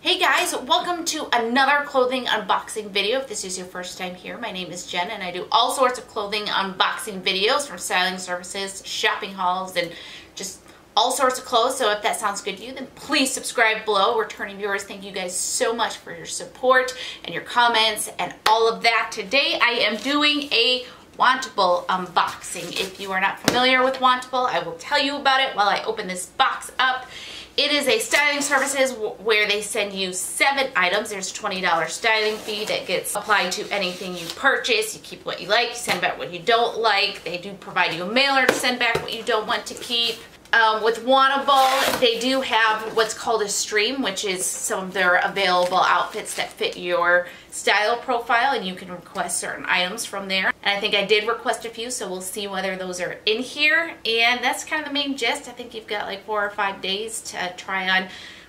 Hey guys, welcome to another clothing unboxing video. If this is your first time here, my name is Jen and I do all sorts of clothing unboxing videos, from styling services, shopping hauls, and just all sorts of clothes. So if that sounds good to you, then please subscribe below. Returning viewers, thank you guys so much for your support and your comments and all of that. Today I am doing a Wantable unboxing. If you are not familiar with Wantable, I will tell you about it while I open this box up. It is a styling services where they send you 7 items. There's a $20 styling fee that gets applied to anything you purchase. You keep what you like, you send back what you don't like. They do provide you a mailer to send back what you don't want to keep. With Wantable, they do have what's called a stream, which is some of their available outfits that fit your style profile, and you can request certain items from there. And I think I did request a few, so we'll see whether those are in here. And that's kind of the main gist. I think you've got like 4 or 5 days to try on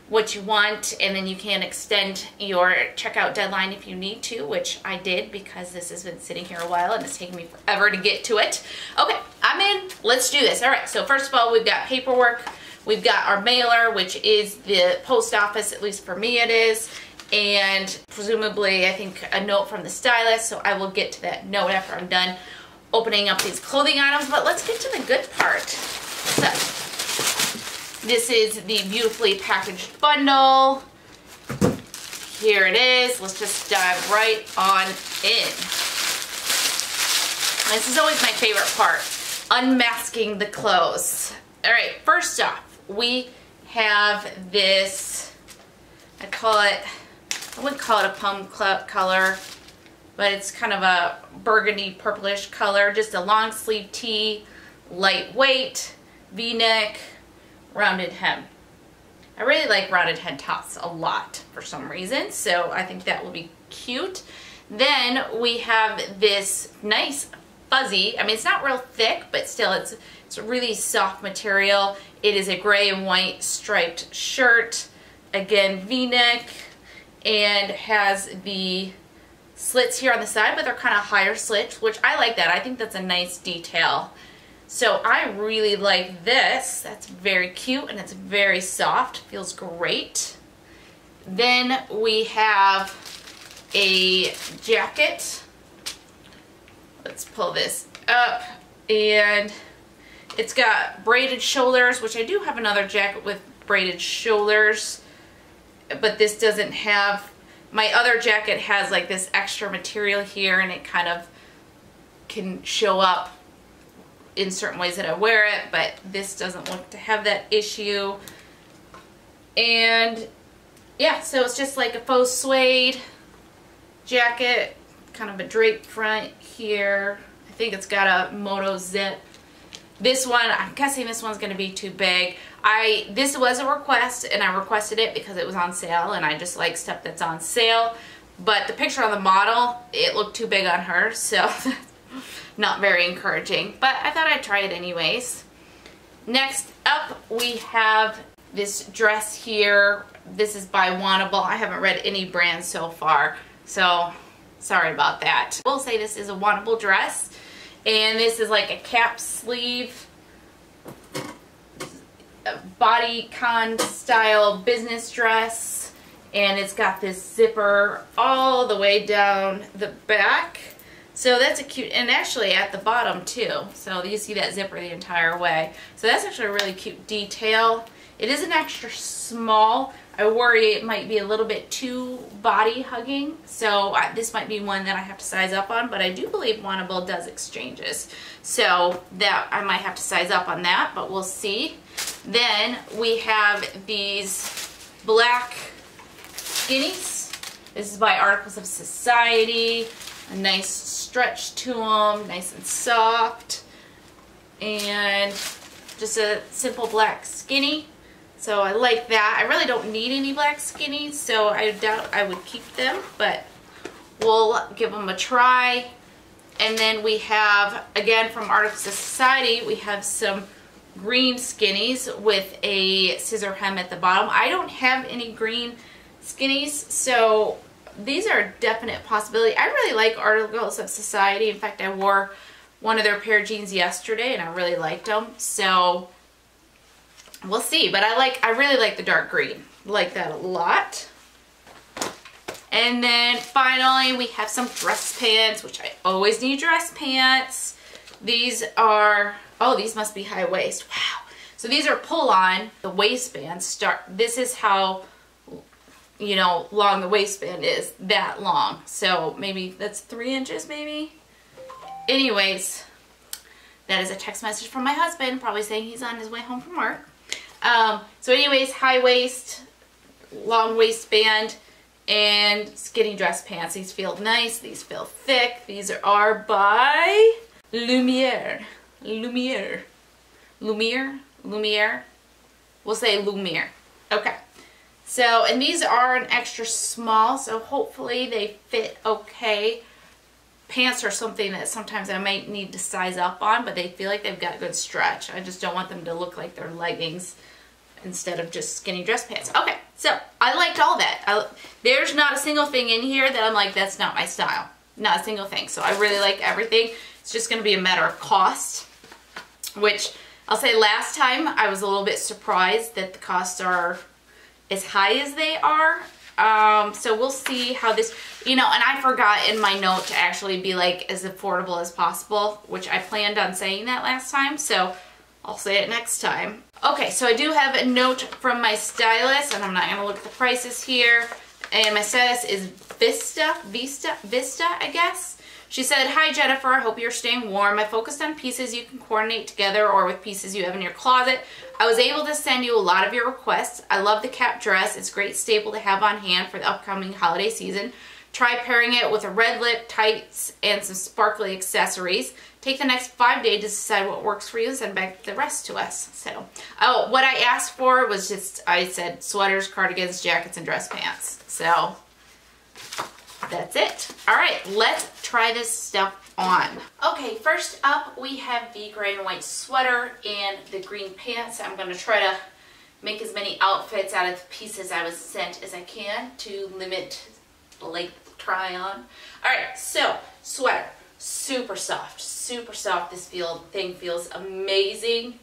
what you want, and then you can extend your checkout deadline if you need to, which I did because this has been sitting here a while and it's taken me forever to get to it. Okay, I'm in. Let's do this. All right, so first of all, we've got paperwork. We've got our mailer, which is the post office, at least for me it is, and presumably I think a note from the stylist, so I will get to that note after I'm done opening up these clothing items. But let's get to the good part. So this is the beautifully packaged bundle. Here it is. Let's just dive right on in. This is always my favorite part, unmasking the clothes. All right, first off, we have this, I wouldn't call it a plum color, but it's kind of a burgundy purplish color, just a long sleeve tee, lightweight, V-neck, rounded hem. I really like rounded hem tops a lot for some reason, so I think that will be cute. Then we have this nice fuzzy, I mean it's not real thick, but still it's a really soft material. It is a gray and white striped shirt, again V-neck, and has the slits here on the side, but they're kind of higher slits, which I like that. I think that's a nice detail. So I really like this. That's very cute and it's very soft. Feels great. Then we have a jacket. Let's pull this up, and it's got braided shoulders, which I do have another jacket with braided shoulders, but this doesn't have. My other jacket has like this extra material here, and it kind of can show up in certain ways that I wear it, but this doesn't look to have that issue. And yeah, so it's just like a faux suede jacket, kind of a draped front here. I think it's got a moto zip. This one, I'm guessing this one's going to be too big. This was a request, and I requested it because it was on sale, and I just like stuff that's on sale. But the picture on the model, it looked too big on her, so not very encouraging, but I thought I'd try it anyways. Next up, we have this dress here. This is by Wantable. I haven't read any brand so far, so sorry about that. I will say this is a Wantable dress, and this is like a cap sleeve, bodycon style business dress, and it's got this zipper all the way down the back. So that's a cute, and actually at the bottom too. So you see that zipper the entire way. So that's actually a really cute detail. It is an extra small. I worry it might be a little bit too body hugging. So this might be one that I have to size up on, but I do believe Wantable does exchanges. So that I might have to size up on that, but we'll see. Then we have these black skinnies. This is by Articles of Society. A nice stretch to them, nice and soft, and just a simple black skinny. So I like that. I really don't need any black skinnies, so I doubt I would keep them, but we'll give them a try. And then we have, again from Articles of Society, we have some green skinnies with a scissor hem at the bottom. I don't have any green skinnies, so these are a definite possibility. I really like Articles of Society. In fact, I wore one of their pair of jeans yesterday and I really liked them. So we'll see. But I really like the dark green. Like that a lot. And then finally we have some dress pants, which I always need dress pants. These are, oh, these must be high waist. Wow. So these are pull on. The waistband start, this is how, you know, long the waistband is, that long. So maybe that's 3 inches maybe. Anyways, that is a text message from my husband, probably saying he's on his way home from work. So anyways, high waist, long waistband, and skinny dress pants. These feel nice, these feel thick. These are by Lumiere. Lumiere. Lumiere? Lumiere? We'll say Lumiere. Okay. So, and these are an extra small, so hopefully they fit okay. Pants are something that sometimes I might need to size up on, but they feel like they've got good stretch. I just don't want them to look like they're leggings instead of just skinny dress pants. Okay, so I liked all that. There's not a single thing in here that I'm like, that's not my style. Not a single thing. So I really like everything. It's just going to be a matter of cost, which I'll say last time I was a little bit surprised that the costs are as high as they are. So we'll see how this, you know, and I forgot in my note to actually be like as affordable as possible, which I planned on saying that last time, so I'll say it next time. Okay, so I do have a note from my stylist, and I'm not going to look at the prices here, and my stylist is Vista, I guess. She said, "Hi Jennifer, I hope you're staying warm. I focused on pieces you can coordinate together or with pieces you have in your closet. I was able to send you a lot of your requests. I love the cap dress. It's a great staple to have on hand for the upcoming holiday season. Try pairing it with a red lip, tights, and some sparkly accessories. Take the next 5 days to decide what works for you and send back the rest to us." So, oh, what I asked for was just, I said sweaters, cardigans, jackets, and dress pants. So, that's it. All right, let's try this stuff on. Okay, first up we have the gray and white sweater and the green pants. I'm going to try to make as many outfits out of the pieces I was sent as I can to limit the length of try on. All right, so sweater, super soft, super soft. This thing feels amazing.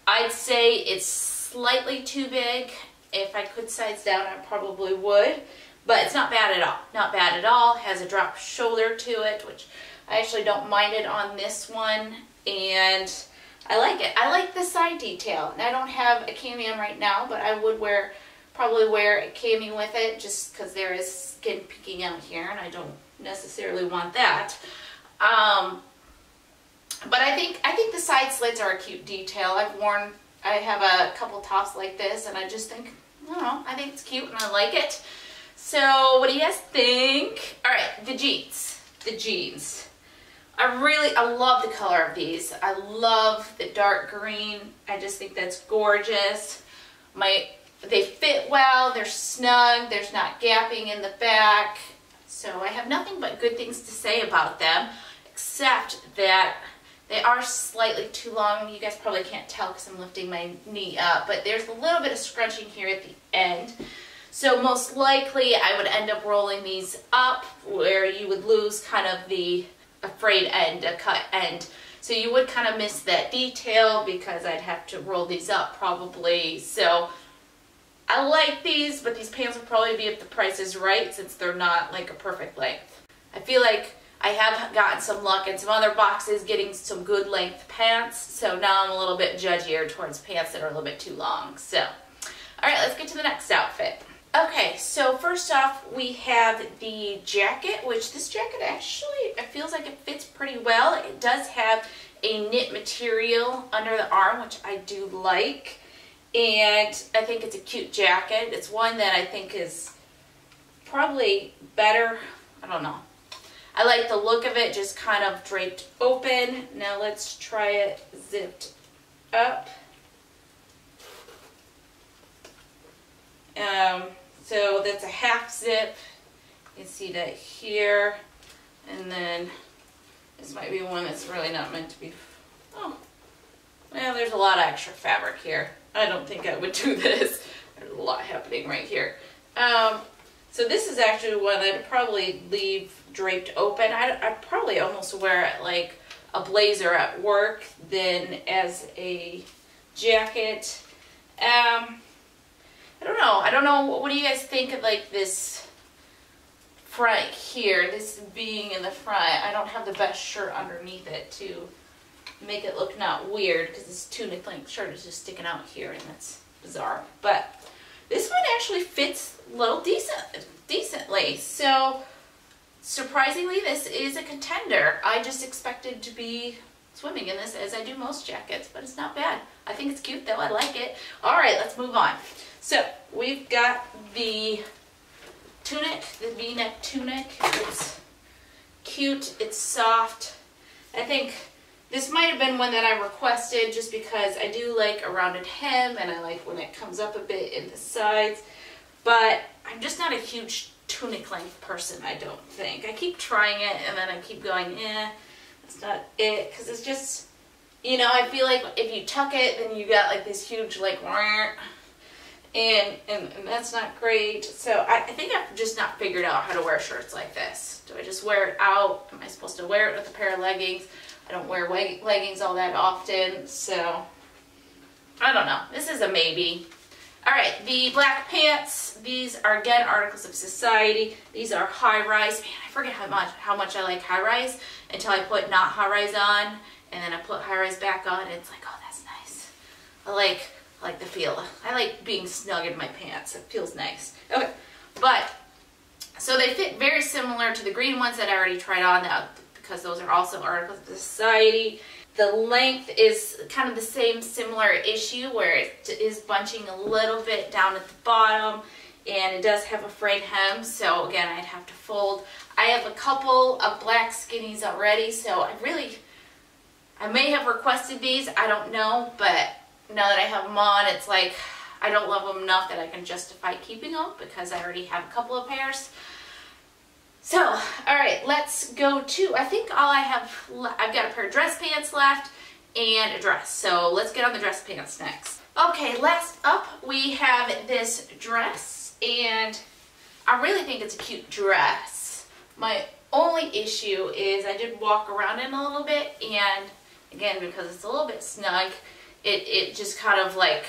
I'd say it's slightly too big. If I could size down, I probably would. But it's not bad at all. Not bad at all. Has a drop shoulder to it, which I actually don't mind it on this one. And I like it. I like the side detail. And I don't have a cami on right now, but I would probably wear a cami with it just because there is skin peeking out here, and I don't necessarily want that. But I think the side slits are a cute detail. I have a couple tops like this, and I just think, I don't know, I think it's cute and I like it. So, what do you guys think? All right, the jeans. The jeans. I love the color of these. I love the dark green. I just think that's gorgeous. They fit well. They're snug. There's not gapping in the back. So I have nothing but good things to say about them, except that they are slightly too long. You guys probably can't tell because I'm lifting my knee up, but there's a little bit of scrunching here at the end. So most likely I would end up rolling these up where you would lose kind of the frayed end, a cut end. So you would kind of miss that detail because I'd have to roll these up probably. So I like these, but these pants would probably be if the price is right since they're not like a perfect length. I feel like I have gotten some luck in some other boxes getting some good length pants. So now I'm a little bit judgier towards pants that are a little bit too long. So, all right, let's get to the next outfit. Okay, so first off, we have the jacket, which this jacket actually, it feels like it fits pretty well. It does have a knit material under the arm, which I do like, and I think it's a cute jacket. It's one that I think is probably better, I don't know. I like the look of it, just kind of draped open. Now let's try it zipped up. So that's a half zip. You can see that here. And then this might be one that's really not meant to be. Oh, well, there's a lot of extra fabric here. I don't think I would do this. There's a lot happening right here. So this is actually one I'd probably leave draped open. I'd probably almost wear it like a blazer at work than as a jacket. I don't know. What do you guys think of like this front here, this being in the front, I don't have the best shirt underneath it to make it look not weird, because this tunic length shirt is just sticking out here, and that's bizarre. But this one actually fits a little decently. So surprisingly, this is a contender. I just expected to be swimming in this, as I do most jackets, but it's not bad. I think it's cute though. I like it. All right, let's move on. So we've got the tunic, the V-neck tunic. It's cute. It's soft. I think this might have been one that I requested just because I do like a rounded hem, and I like when it comes up a bit in the sides. But I'm just not a huge tunic length person, I don't think. I keep trying it, and then I keep going, that's not it. Because it's just, you know, I feel like if you tuck it, then you got like this huge, like, and that's not great. So I think I've just not figured out how to wear shirts like this. Do I just wear it out? Am I supposed to wear it with a pair of leggings? I don't wear leggings all that often, so I don't know. This is a maybe. All right, the black pants. These are, again, articles of society. These are high-rise. Man, I forget how much I like high-rise until I put not high-rise on, and then I put high-rise back on, and it's like, oh, that's nice. I like the feel. I like being snug in my pants. It feels nice. Okay, but so they fit very similar to the green ones that I already tried on now, because those are also articles of society. The length is kind of the same similar issue, where it is bunching a little bit down at the bottom, and it does have a frayed hem, so again, I'd have to fold. I have a couple of black skinnies already, so I may have requested these, I don't know, but now that I have them on, it's like I don't love them enough that I can justify keeping them, because I already have a couple of pairs. So, all right, let's go to, I think all I have, I've got a pair of dress pants left and a dress. So let's get on the dress pants next. Okay, last up we have this dress, and I really think it's a cute dress. My only issue is I did walk around in a little bit, and again, because it's a little bit snug, it just kind of like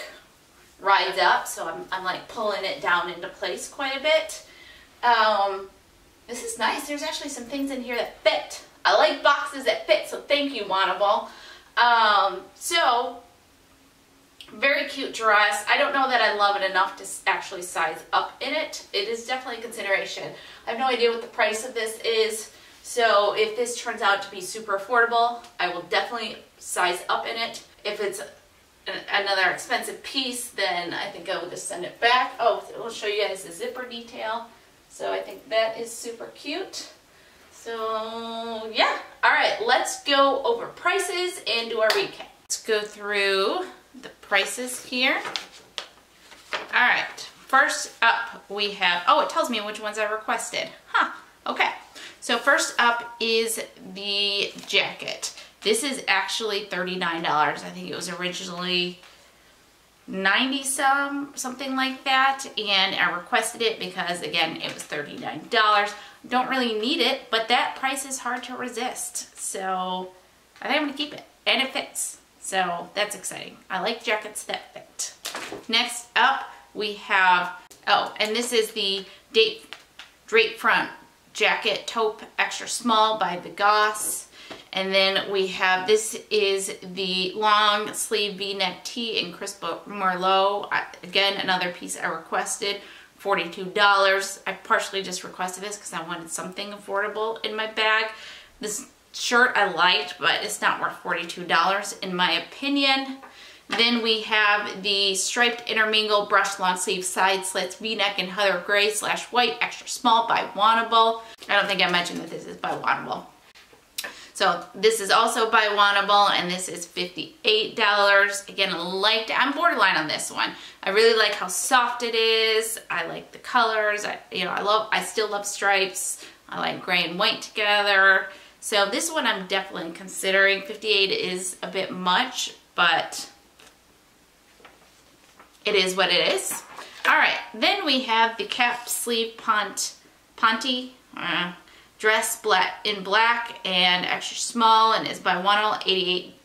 rides up, so I'm like pulling it down into place quite a bit. This is nice. There's actually some things in here that fit. I like boxes that fit, so thank you, Wantable. So, very cute dress. I don't know that I love it enough to actually size up in it. It is definitely a consideration. I have no idea what the price of this is, so if this turns out to be super affordable, I will definitely size up in it. If it's another expensive piece, then I think I will just send it back. Oh, it will show you guys the zipper detail. So I think that is super cute. So yeah, all right, let's go over prices and do our recap. Let's go through the prices here. All right, first up we have, oh, it tells me which ones I requested. Huh, okay. So first up is the jacket. This is actually $39. I think it was originally 90 something like that, and I requested it because again it was $39. Don't really need it, but that price is hard to resist, so I think I'm gonna keep it, and it fits, so that's exciting. I like jackets that fit. Next up we have, oh, and this is the drape front jacket taupe extra small by the Goss. And then we have, this is the long sleeve V-neck tee in Crisp Merlot. Again, another piece I requested, $42. I partially just requested this because I wanted something affordable in my bag. This shirt I liked, but it's not worth $42 in my opinion. Then we have the striped intermingle brushed long sleeve side slits V-neck in Heather Gray / white extra small by Wantable. I don't think I mentioned that this is by Wantable. So this is also by Wantable, and this is $58. Again, I'm borderline on this one. I really like how soft it is. I like the colors. I still love stripes. I like gray and white together. So this one I'm definitely considering. $58 is a bit much, but it is what it is. All right, then we have the cap sleeve Ponte dress in black and extra small, and is by Wantable,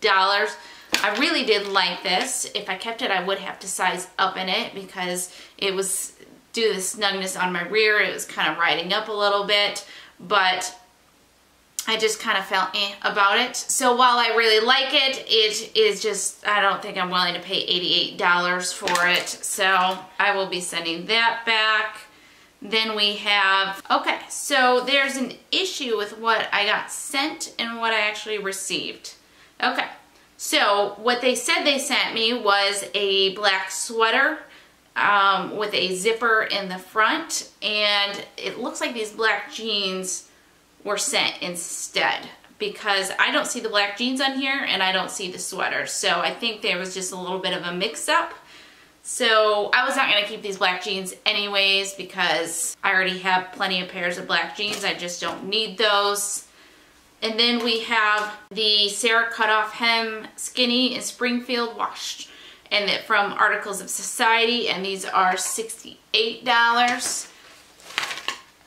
$88. I really did like this. If I kept it, I would have to size up in it because it was do the snugness on my rear. It was kind of riding up a little bit, but I just kind of felt about it. So while I really like it, it is just, I don't think I'm willing to pay $88 for it. So I will be sending that back. Then we have, okay, so there's an issue with what I got sent and what I actually received. Okay, so what they said they sent me was a black sweater with a zipper in the front, and it looks like these black jeans were sent instead, because I don't see the black jeans on here and I don't see the sweater. So I think there was just a little bit of a mix-up. So I was not going to keep these black jeans anyways, because I already have plenty of pairs of black jeans. I just don't need those. And then we have the Sarah Cutoff Hem Skinny in Springfield washed, and that from Articles of Society, and these are $68.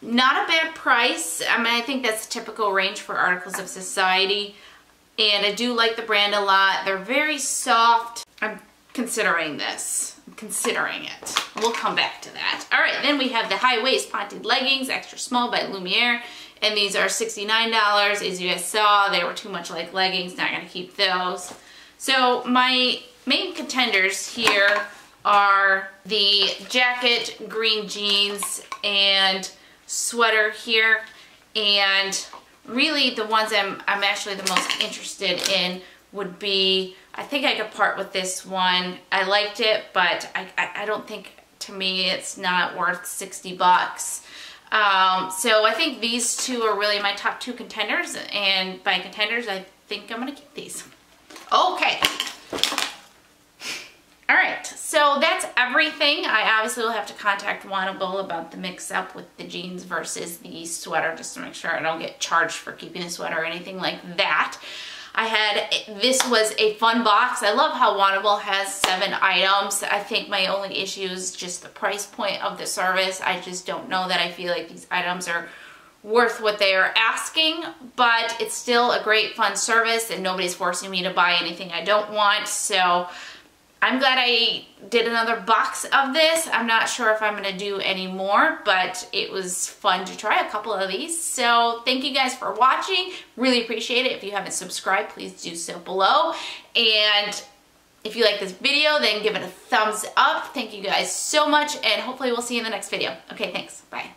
Not a bad price. I mean, I think that's the typical range for Articles of Society, and I do like the brand a lot. They're very soft. I'm considering this. I'm considering it. We'll come back to that. All right, then we have the high waist ponted leggings, extra small by Lumiere, and these are $69. As you guys saw, they were too much like leggings. Not gonna keep those. So my main contenders here are the jacket, green jeans, and sweater here, and really the ones I'm actually the most interested in would be, I think I could part with this one. I liked it, but I don't think, to me, it's not worth 60 bucks. So I think these two are really my top two contenders, and by contenders, I think I'm gonna keep these. Okay. Alright, so that's everything. I obviously will have to contact Wantable about the mix-up with the jeans versus the sweater, just to make sure I don't get charged for keeping a sweater or anything like that. This was a fun box. I love how Wantable has 7 items. I think my only issue is just the price point of the service. I just don't know that I feel like these items are worth what they are asking, but it's still a great fun service, and nobody's forcing me to buy anything I don't want. So I'm glad I did another box of this. I'm not sure if I'm gonna do any more, but it was fun to try a couple of these. So thank you guys for watching. Really appreciate it. If you haven't subscribed, please do so below. And if you like this video, then give it a thumbs up. Thank you guys so much, and hopefully we'll see you in the next video. Okay, thanks. Bye.